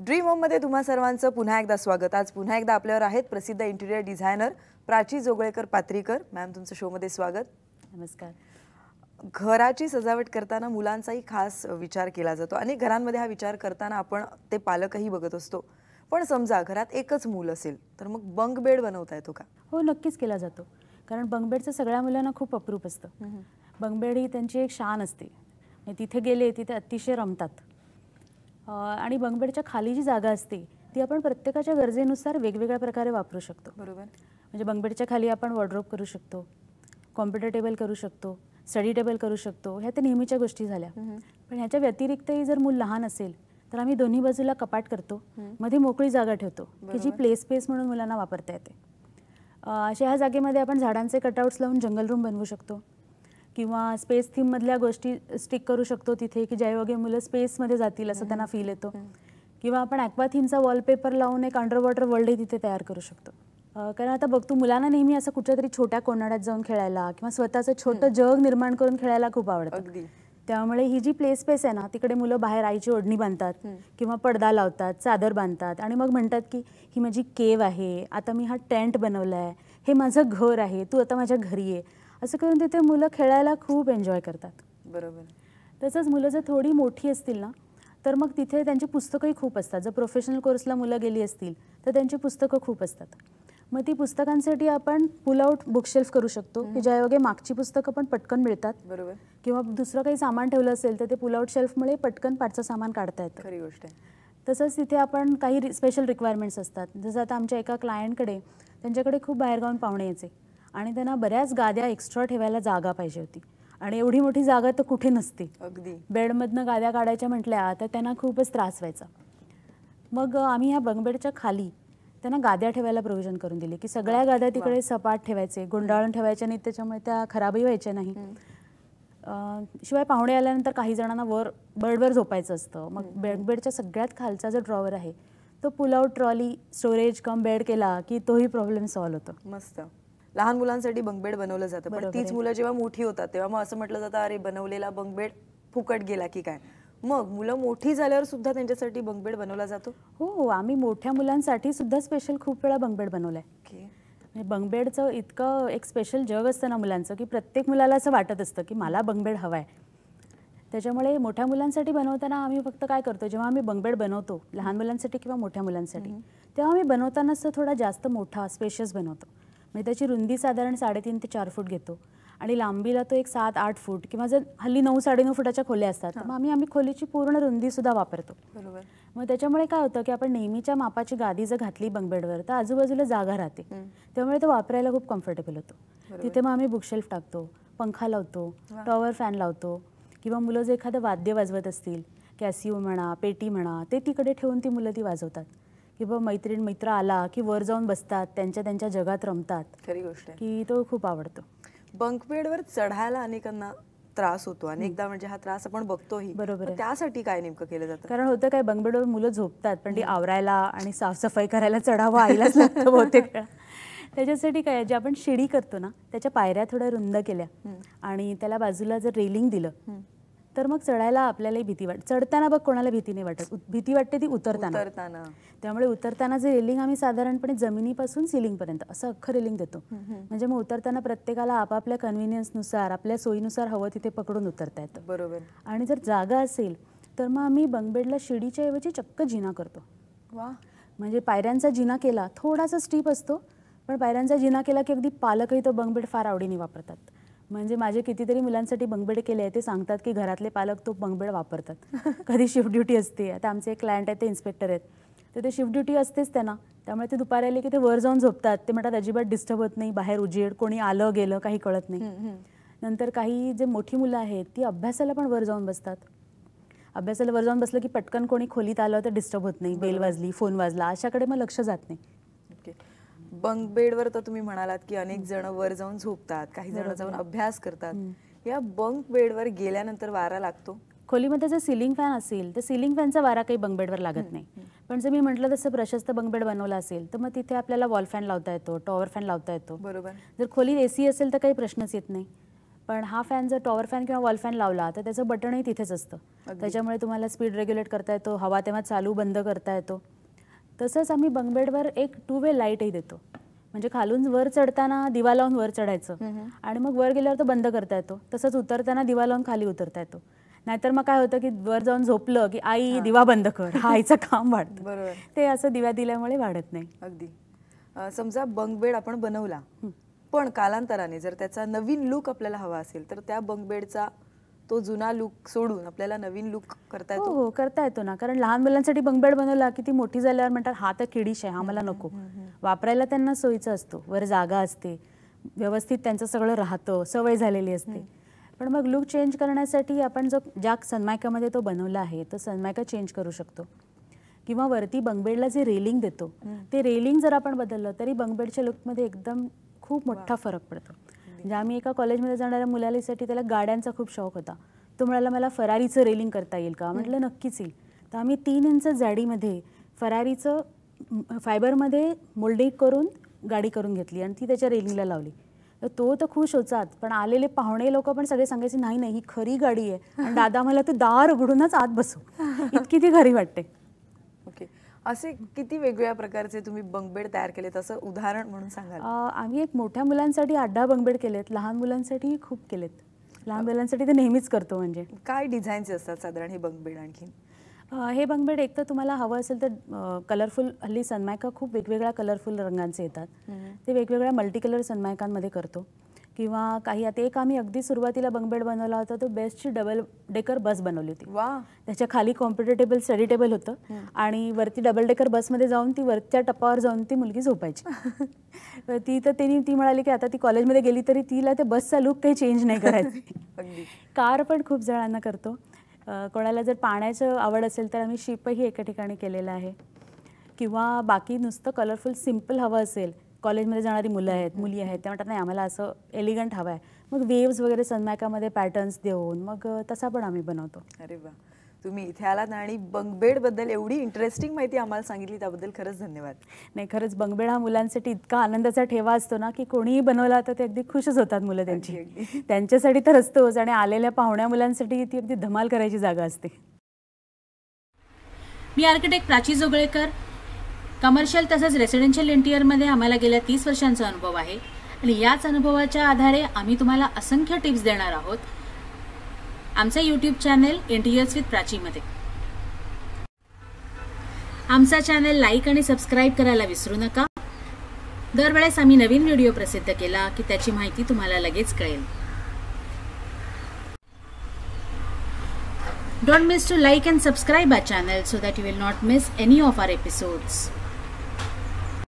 Dream home मध्ये तुम्हा सर्वांचं पुन्हा एकदा स्वागत। आज पुन्हा एकदा आपल्यावर आहेत प्रसिद्ध interior designer Prachi Joglekar Patrikar. Ma'am तुमचं शो मध्ये स्वागत। नमस्कार। घराची सजावट करताना मुलांचाही खास विचार केला जातो। अनेक घरांमध्ये हा विचार करताना आपण ते पालकही बघत असतो। पण समजा घरात एकच मूल असेल तर मग बंक बेड बनवता येतो का? हो, नक्कीच केला जातो। कारण बंक बेडचं सगळ्या मुलांना खूप अप्रूप असतं। बंक बेड ही त्यांची एक शान असते। तिथे गेले तिथे अतिशय रमतात। आणि बंक बेडच्या खाली जी जागा असते ती आपण प्रत्येकाच्या गरजेनुसार वेगवेगळ्या प्रकारे वापरू शकतो। बरोबर। म्हणजे बंक बेडच्या खाली आपण वॉर्डरोब करू शकतो, कॉम्प्युटर टेबल करू शकतो, स्टडी टेबल करू शकतो। ह्या तर नेहमीच्या गोष्टी झाल्या। पण ह्याच्या व्यतिरिक्तही जर मूल लहान असेल तर आम्ही दोन्ही बाजूला कपाट करतो, मध्ये मोकळी जागा ठेवतो की जी प्ले स्पेस म्हणून मुलांना वापरता येते। अशा ह्या जागेमध्ये आपण झाडांचे कटआउट्स लावून जंगल रूम बनवू शकतो किंवा स्पेस थीम मधल्या गोष्टी स्टिक करू शकतो तिथे की ज्यायोगे मुलं स्पेसमध्ये जातील असं त्यांना फील येतो। किंवा आपण ॲक्वा थीमचा वॉलपेपर लावून एक अंडर वॉटर वर्ल्डही तिथे तयार करू शकतो। कारण आता बघतो मुलांना नेहमी असं कुठल्यातरी छोट्या कोनाड्यात जाऊन खेळायला किंवा स्वतःचं छोटं जग निर्माण करून खेळायला खूप आवडतं। त्यामुळे ही जी प्ले स्पेस आहे ना तिकडे मुलं बाहेर आईची ओढणी बांधतात किंवा पडदा लावतात, चादर बांधतात आणि मग म्हणतात की ही माझी केव आहे, आता मी हा टेंट बनवलाय, हे माझं घर आहे, तू आता माझ्या घरी आहे, असं करून तिथे मुलं खेळायला खूप एन्जॉय करतात। बरोबर। तसंच मुलं जर थोडी मोठी असतील ना तर मग तिथे त्यांची पुस्तकंही खूप असतात। जर प्रोफेशनल कोर्सला मुलं गेली असतील तर त्यांची पुस्तकं खूप असतात। मग ती पुस्तकांसाठी आपण पुल आउट बुकशेल्फ करू शकतो की ज्यायोगे मागची पुस्तकं पण पटकन मिळतात। बरोबर। किंवा दुसरं काही सामान ठेवलं असेल तर ते पुल आउट शेल्फमुळे पटकन पाठचं सामान काढता येतं। खरी गोष्ट आहे। तसंच तिथे आपण काही स्पेशल रिक्वायरमेंट्स असतात। जसं आता आमच्या एका क्लायंटकडे त्यांच्याकडे खूप बाहेरगावून पाहुणे यायचे आणि त्यांना बऱ्याच गाद्या एक्स्ट्रा ठेवायला जागा पाहिजे होती आणि एवढी मोठी जागा तर कुठे नसते। अगदी बेडमधनं गाद्या काढायच्या म्हटल्या तर त्यांना खूपच त्रास व्हायचा। मग आम्ही ह्या बंक बेडच्या खाली त्यांना गाद्या ठेवायला प्रोव्हिजन करून दिली की सगळ्या गाद्या तिकडे सपाट ठेवायचे, गुंडाळून ठेवायच्या नाही, त्याच्यामुळे त्या खराबही व्हायच्या नाही। शिवाय पाहुणे आल्यानंतर काही जणांना बेडवर झोपायचं असतं। मग बंक बेडच्या सगळ्यात खालचा जो ड्रॉवर आहे तो pull out trolley storage cum bed केला की तोही प्रॉब्लेम सॉल्व्ह होतो। मस्त। लहान मुलांसाठी बंक बेड बनवलं जातं पण तीच मुलं जेव्हा मोठी होतात तेव्हा मग असं म्हटलं जातं अरे बनवलेला बंक बेड फुकट गेला की काय। मग मुलं मोठी झाल्यावर सुद्धा त्यांच्यासाठी बंक बेड बनवला जातो? हो, आम्ही मोठ्या मुलांसाठी सुद्धा स्पेशल खूप वेळा बंक बेड बनवलाय। म्हणजे बंक बेडचं इतकं एक स्पेशल जग असतं ना मुलांचं की प्रत्येक मुलाला असं वाटत असतं की मला बंक बेड हवाय। त्याच्यामुळे मोठ्या मुलांसाठी बनवताना आम्ही फक्त काय करतो, जेव्हा आम्ही बंक बेड बनवतो लहान मुलांसाठी किंवा मोठ्या मुलांसाठी तेव्हा आम्ही बनवतानाच थोडा जास्त मोठा स्पेशियस बनवतो। म्हणजे त्याची रुंदी साधारण 3.5 ते 4 फूट घेतो आणि लांबीला तो एक 7-8 फूट किंवा जर हल्ली 9-9.5 फुटाच्या खोल्या असतात तर मग आम्ही खोलीची पूर्ण रुंदी सुद्धा वापरतो। बरोबर। मग त्याच्यामुळे काय होतं की आपण नेहमीच्या मापाची गादी जर घातली बंक बेडवर तर आजूबाजूला जागा राहते, त्यामुळे तो वापरायला खूप कम्फर्टेबल होतो। तिथे मग आम्ही बुकशेल्फ टाकतो, पंखा लावतो, टॉवर फॅन लावतो किंवा मुलं जर एखादं वाद्य वाजवत असतील, कॅसिओ म्हणा, पेटी म्हणा, ते तिकडे ठेवून ती मुलं ती वाजवतात किंवा मित्र आला की वर जाऊन बसतात, त्यांच्या जगात रमतात। खरी गोष्ट आहे की तो खूप आवडतो। बंक बेडवर चढायला अनेकांना त्रास होतो, अनेकदा म्हणजे हा त्रास आपण बघतोही। बरोबर। त्यासाठी काय नेमकं केलं जातं? कारण होतं काय, बंक बेडवर मुलं झोपतात पण ती आवरायला आणि साफसफाई करायला चढावं आईलाच लागतं बहुतेक वेळा। त्याच्यासाठी काय, जे आपण शिडी करतो ना त्याच्या पायऱ्या थोड्या रुंद केल्या आणि त्याला बाजूला जर रेलिंग दिलं तर मग चढायला आपल्यालाही भीती वाटते। चढताना बघ कोणाला भीती नाही वाटत, भीती वाटते ती उतरताना। त्यामुळे उतरताना जे रेलिंग आम्ही साधारणपणे जमिनीपासून सिलिंगपर्यंत असं अख्खं रेलिंग देतो। म्हणजे मग उतरताना प्रत्येकाला आपापल्या कन्व्हिनियन्सनुसार आपल्या सोयीनुसार हवं तिथे पकडून उतरता येतं। बरोबर। आणि जर जागा असेल तर मग आम्ही बंक बेडला शिडीच्या ऐवजी चक्क जिना करतो। वा। म्हणजे पायऱ्यांचा जिना केला, थोडासा स्टीप असतो पण पायऱ्यांचा जिना केला की अगदी पालकही तो बंक बेड फार आवडीने वापरतात। म्हणजे माझे कितीतरी मुलांसाठी बंक बेड केले आहे, ते सांगतात की घरातले पालक तो बंक बेड वापरतात। कधी शिफ्ट ड्युटी असते, आता आमचे एक क्लायंट आहेत ते इन्स्पेक्टर आहेत, तर ते शिफ्ट ड्युटी असतेच त्यांना, त्यामुळे ते दुपारी आले की ते वर जाऊन झोपतात। ते म्हणतात अजिबात डिस्टर्ब होत नाही, बाहेर उजेड, कोणी आलं गेलं काही कळत नाही। नंतर काही जे मोठी मुलं आहेत ती अभ्यासाला पण वर जाऊन बसतात। अभ्यासाला वर जाऊन बसलं की पटकन कोणी खोलीत आलं तर डिस्टर्ब होत नाही, बेल वाजली, फोन वाजला, अशाकडे मग लक्ष जात नाही। बंक बेडवर तर तुम्ही म्हणालात की अनेक जण वर जाऊन झोपतात, काही जण जाऊन अभ्यास करतात। या बंक बेडवर गेल्यानंतर वारा लागतो? खोलीमध्ये जर सिलिंग फॅन असेल तर सिलिंग फॅनचा वारा काही बंक बेडवर लागत नाही। पण जर मी म्हटलं तसं प्रशस्त बंक बेड बनवला असेल तर मग तिथे आपल्याला वॉल फॅन लावता येतो, टॉवर फॅन लावता येतो। बरोबर। जर खोलीत एसी असेल तर काही प्रश्नच येत नाही। पण हा फॅन जर टॉवर फॅन किंवा वॉल फॅन लावला तर त्याचं बटनही तिथेच असतं. त्याच्यामुळे तुम्हाला स्पीड रेग्युलेट करता येतो, हवा तेव्हा चालू बंद करता येतो. तसंच आम्ही बंक बेडवर एक 2 वे लाईटही देतो. म्हणजे खालून वर चढताना दिवा लावून वर चढायचं आणि मग वर गेल्यावर तो बंद करता येतो. तसंच उतरताना दिवा लावून खाली उतरता येतो. नाहीतर मग काय होतं की वर जाऊन झोपलं की आई दिवा बंद कर, हा आईचं काम वाढतं. बरोबर. ते असं दिव्या दिल्यामुळे वाढत नाही. अगदी. समजा बंक बेड आपण बनवला, पण कालांतराने जर त्याचा नवीन लुक आपल्याला हवा असेल तर त्या बंक बेडचा तो जुना लुक सोडून आपल्याला नवीन लुक करता येतो. हो, करता येतो ना. कारण लहान मुलांसाठी बंक बेड बनवला की ती मोठी झाल्यावर म्हणतात हा तर किडीश आहे, हा मला नको. वापरायला त्यांना सोयीचं असतो, वर जागा असते, व्यवस्थित त्यांचं सगळं राहतं, सवय झालेली असते. पण मग लुक चेंज करण्यासाठी आपण जो ज्या सनमायकामध्ये तो बनवला आहे तो सनमायका चेंज करू शकतो. किंवा वरती बंक बेडला जे रेलिंग देतो ते रेलिंग जर आपण बदललं तरी बंक बेडच्या लुकमध्ये एकदम खूप मोठा फरक पडतो. म्हणजे आम्ही एका कॉलेजमध्ये जाणाऱ्या मुलालीसाठी त्याला गाड्यांचा खूप शौक होता. तो म्हणाला मला फरारीचं रेलिंग करता येईल का? म्हटलं नक्कीच येईल. तर आम्ही 3 इंच जाडीमध्ये फरारीचं फायबरमध्ये मोल्डिंग करून गाडी करून घेतली आणि ती त्याच्या रेलिंगला लावली. तर तो तर खुश होताच, पण आलेले पाहुणे लोक पण सगळे सांगायचे नाही नाही ही खरी गाडी आहे आणि दादा मला तू दार उघडूनच आत बसू, इतकी ती खरी वाटते. ओके. असे किती वेगवेगळ्या प्रकारचे तुम्ही बंक बेड तयार केलेत असं उदाहरण म्हणून सांगाल? आम्ही एक मोठ्या मुलांसाठी 8-10 बंक बेड केलेत, लहान मुलांसाठी खूप केलेत. लहान मुलांसाठी ते नेहमीच करतो. म्हणजे काय डिझाईन्स असतात साधारण हे बंक बेड? आणखी हे बंक बेड एक तर तुम्हाला हवं असेल तर कलरफुल, हल्ली सनमायका खूप वेगवेगळ्या कलरफुल रंगांचे येतात, ते वेगवेगळ्या मल्टी कलर सनमायकांमध्ये करतो. किंवा काही आता एक आम्ही अगदी सुरुवातीला बंक बेड बनवला होता तो बेस्टची डबल डेकर बस बनवली होती. वा. त्याच्या खाली कॉम्प्युटर टेबल, स्टडी टेबल होतं आणि वरती डबल डेकर बसमध्ये जाऊन ती वरच्या टप्प्यावर जाऊन ती मुलगी झोपायची. ती म्हणाली की आता ती कॉलेजमध्ये गेली तरी तिला ते बसचा लुक काही चेंज नाही करायचं. कार पण खूप जणांना करतो. कोणाला जर पाण्याचं आवड असेल तर आम्ही शिपही एका ठिकाणी केलेलं आहे. किंवा बाकी नुसतं कलरफुल सिम्पल हवं असेल, कॉलेजमध्ये जाणारी मुलं आहेत, मुली आहेत, ते म्हणतात नाही आम्हाला असं एलिगंट हवं आहे, मग वेव्स वगैरे सनमायकामध्ये पॅटर्न्स देऊन मग तसा पण आम्ही बनवतो. अरे वा. तुम्ही इथे आलात आणि बंक बेडबद्दल एवढी इंटरेस्टिंग माहिती आम्हाला सांगितली त्याबद्दल खरंच धन्यवाद. नाही, खरंच बंक बेड हा मुलांसाठी इतका आनंदाचा ठेवा असतो ना की कोणीही बनवला तर ते अगदी खुशच होतात मुलं त्यांची. त्यांच्यासाठी तर असतोच आणि आलेल्या पाहुण्या मुलांसाठी ती अगदी धमाल करायची जागा असते. मी आर्किटेक्ट प्राची जोगळेकर. कमर्शियल तसंच रेसिडेन्शियल इंटिरियरमध्ये आम्हाला गेल्या 30 वर्षांचा अनुभव आहे आणि याच अनुभवाच्या आधारे आम्ही तुम्हाला असंख्य टिप्स देणार आहोत आमचा यूट्यूब चॅनल इंटिरियर्स विथ प्राचीमध्ये. आमचा चॅनल लाईक आणि सबस्क्राईब करायला विसरू नका. दरवेळेस आम्ही नवीन व्हिडिओ प्रसिद्ध केला की त्याची माहिती तुम्हाला लगेच कळेल. Don't miss to like and subscribe our channel so that you will not miss any of our episodes.